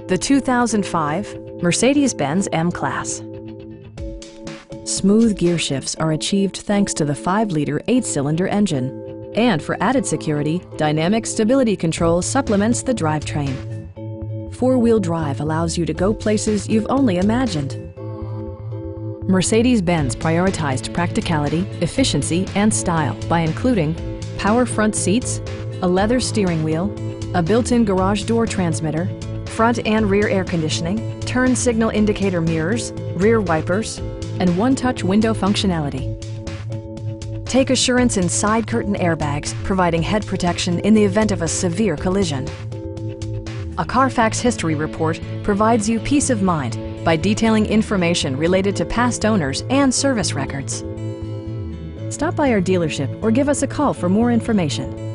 The 2005 Mercedes-Benz M-Class. Smooth gear shifts are achieved thanks to the 5-liter 8-cylinder engine. And for added security, Dynamic Stability Control supplements the drivetrain. 4-wheel drive allows you to go places you've only imagined. Mercedes-Benz prioritized practicality, efficiency, and style by including power front seats, a leather steering wheel, a built-in garage door transmitter, front and rear air conditioning, turn signal indicator mirrors, rear wipers, and one-touch window functionality. Take assurance in side curtain airbags, providing head protection in the event of a severe collision. A Carfax history report provides you peace of mind by detailing information related to past owners and service records. Stop by our dealership or give us a call for more information.